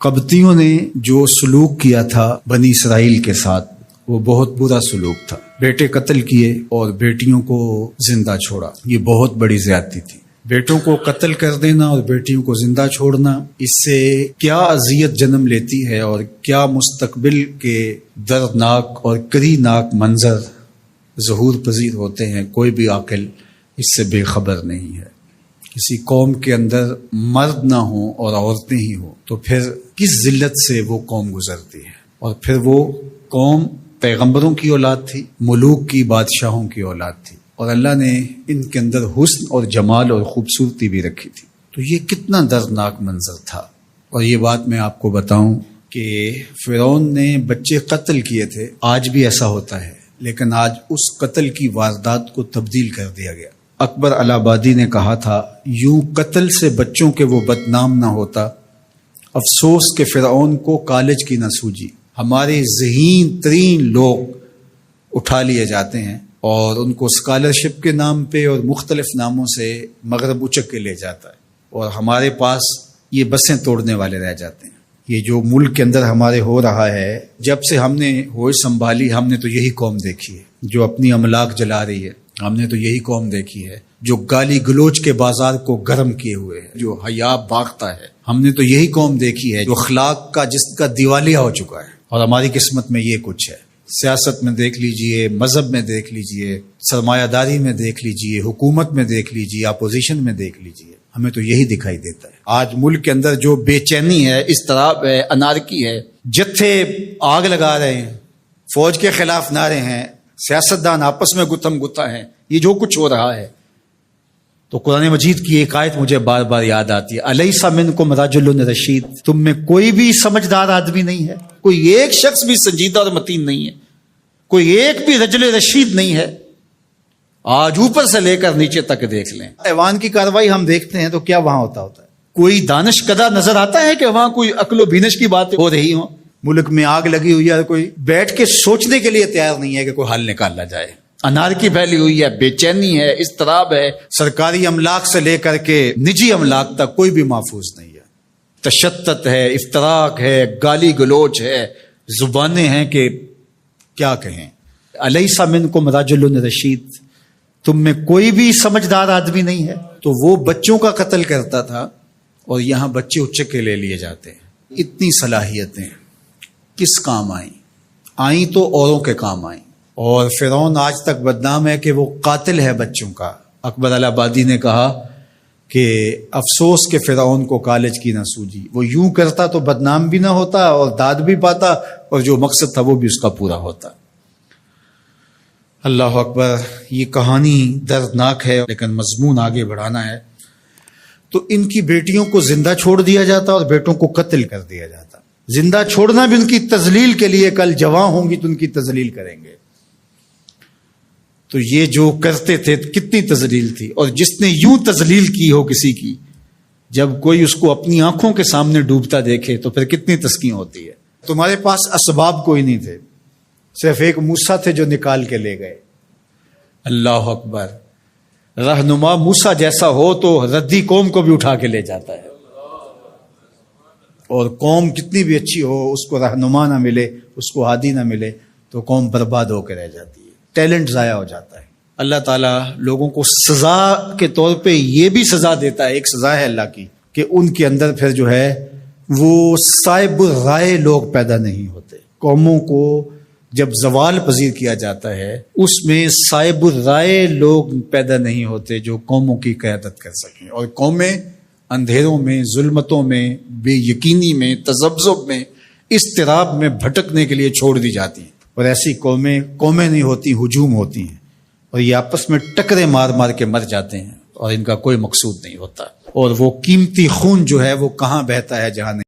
قبطیوں نے جو سلوک کیا تھا بنی اسرائیل کے ساتھ وہ بہت برا سلوک تھا۔ بیٹے قتل کیے اور بیٹیوں کو زندہ چھوڑا، یہ بہت بڑی زیادتی تھی۔ بیٹوں کو قتل کر دینا اور بیٹیوں کو زندہ چھوڑنا، اس سے کیا اذیت جنم لیتی ہے اور کیا مستقبل کے دردناک اور کریناک منظر ظہور پذیر ہوتے ہیں، کوئی بھی عاقل اس سے بے خبر نہیں ہے۔ کسی قوم کے اندر مرد نہ ہوں اور عورتیں ہی ہوں تو پھر کس ذلت سے وہ قوم گزرتی ہے۔ اور پھر وہ قوم پیغمبروں کی اولاد تھی، ملوک کی، بادشاہوں کی اولاد تھی، اور اللہ نے ان کے اندر حسن اور جمال اور خوبصورتی بھی رکھی تھی۔ تو یہ کتنا دردناک منظر تھا۔ اور یہ بات میں آپ کو بتاؤں کہ فرعون نے بچے قتل کیے تھے، آج بھی ایسا ہوتا ہے، لیکن آج اس قتل کی واردات کو تبدیل کر دیا گیا۔ اکبر الہ آبادی نے کہا تھا، یوں قتل سے بچوں کے وہ بدنام نہ ہوتا، افسوس کہ فرعون کو کالج کی نہ سوجی۔ ہمارے ذہین ترین لوگ اٹھا لیے جاتے ہیں اور ان کو اسکالرشپ کے نام پہ اور مختلف ناموں سے مغرب اچک کے لے جاتا ہے، اور ہمارے پاس یہ بسیں توڑنے والے رہ جاتے ہیں۔ یہ جو ملک کے اندر ہمارے ہو رہا ہے، جب سے ہم نے ہوش سنبھالی ہم نے تو یہی قوم دیکھی ہے جو اپنی املاک جلا رہی ہے، ہم نے تو یہی قوم دیکھی ہے جو گالی گلوچ کے بازار کو گرم کیے ہوئے ہے، جو حیا بھاگتا ہے، ہم نے تو یہی قوم دیکھی ہے جو اخلاق کا جس کا دیوالیہ ہو چکا ہے۔ اور ہماری قسمت میں یہ کچھ ہے۔ سیاست میں دیکھ لیجئے، مذہب میں دیکھ لیجئے، سرمایہ داری میں دیکھ لیجئے، حکومت میں دیکھ لیجئے، اپوزیشن میں دیکھ لیجئے، ہمیں تو یہی دکھائی دیتا ہے۔ آج ملک کے اندر جو بے چینی ہے، اضطراب ہے، انارکی ہے، جتھے آگ لگا رہے ہیں، فوج کے خلاف نعرے ہیں، سیاستدان آپس میں گتھم گتھا ہیں، یہ جو کچھ ہو رہا ہے، تو قرآن مجید کی ایک آیت مجھے بار بار یاد آتی ہے، الیس منکم رجل رشید، تم میں کوئی بھی سمجھدار آدمی نہیں ہے، کوئی ایک شخص بھی سنجیدہ اور متین نہیں ہے، کوئی ایک بھی رجل رشید نہیں ہے۔ آج اوپر سے لے کر نیچے تک دیکھ لیں، ایوان کی کارروائی ہم دیکھتے ہیں تو کیا وہاں ہوتا ہے؟ کوئی دانش کدہ نظر آتا ہے کہ وہاں کوئی عقل و بینش کی باتیں ہو رہی ہوں؟ ملک میں آگ لگی ہوئی ہے، کوئی بیٹھ کے سوچنے کے لیے تیار نہیں ہے کہ کوئی حل نکالا جائے۔ انارکی پھیلی ہوئی ہے، بے چینی ہے، اضطراب ہے، سرکاری املاک سے لے کر کے نجی املاک تک کوئی بھی محفوظ نہیں ہے، تشدد ہے، افتراق ہے، گالی گلوچ ہے، زبانیں ہیں کہ کیا کہیں۔ الیس منکم رجل رشید، تم میں کوئی بھی سمجھدار آدمی نہیں ہے۔ تو وہ بچوں کا قتل کرتا تھا اور یہاں بچے اچک کے لے لیے جاتے ہیں۔ اتنی صلاحیتیں کس کام آئیں تو اوروں کے کام آئیں۔ اور فرعون آج تک بدنام ہے کہ وہ قاتل ہے بچوں کا۔ اکبر الہ آبادی نے کہا کہ افسوس کہ فرعون کو کالج کی نہ سوجی، وہ یوں کرتا تو بدنام بھی نہ ہوتا اور داد بھی پاتا، اور جو مقصد تھا وہ بھی اس کا پورا ہوتا۔ اللہ اکبر، یہ کہانی دردناک ہے لیکن مضمون آگے بڑھانا ہے۔ تو ان کی بیٹیوں کو زندہ چھوڑ دیا جاتا اور بیٹوں کو قتل کر دیا جاتا۔ زندہ چھوڑنا بھی ان کی تذلیل کے لیے، کل جوان ہوں گی تو ان کی تذلیل کریں گے۔ تو یہ جو کرتے تھے کتنی تذلیل تھی، اور جس نے یوں تذلیل کی ہو کسی کی، جب کوئی اس کو اپنی آنکھوں کے سامنے ڈوبتا دیکھے تو پھر کتنی تسکین ہوتی ہے۔ تمہارے پاس اسباب کوئی نہیں تھے، صرف ایک موسیٰ تھے جو نکال کے لے گئے۔ اللہ اکبر، رہنما موسیٰ جیسا ہو تو ردی قوم کو بھی اٹھا کے لے جاتا ہے، اور قوم کتنی بھی اچھی ہو، اس کو رہنما نہ ملے، اس کو ہادی نہ ملے تو قوم برباد ہو کے رہ جاتی ہے، ٹیلنٹ ضائع ہو جاتا ہے۔ اللہ تعالیٰ لوگوں کو سزا کے طور پہ یہ بھی سزا دیتا ہے، ایک سزا ہے اللہ کی، کہ ان کے اندر پھر جو ہے وہ صاحب الرائے لوگ پیدا نہیں ہوتے۔ قوموں کو جب زوال پذیر کیا جاتا ہے، اس میں صاحب الرائے لوگ پیدا نہیں ہوتے جو قوموں کی قیادت کر سکیں، اور قومیں اندھیروں میں، ظلمتوں میں، بے یقینی میں، تذبذب میں، اضطراب میں بھٹکنے کے لیے چھوڑ دی جاتی ہیں۔ اور ایسی قومیں نہیں ہوتی، ہجوم ہوتی ہیں، اور یہ آپس میں ٹکرے مار مار کے مر جاتے ہیں، اور ان کا کوئی مقصود نہیں ہوتا، اور وہ قیمتی خون جو ہے وہ کہاں بہتا ہے جہاں نہیں۔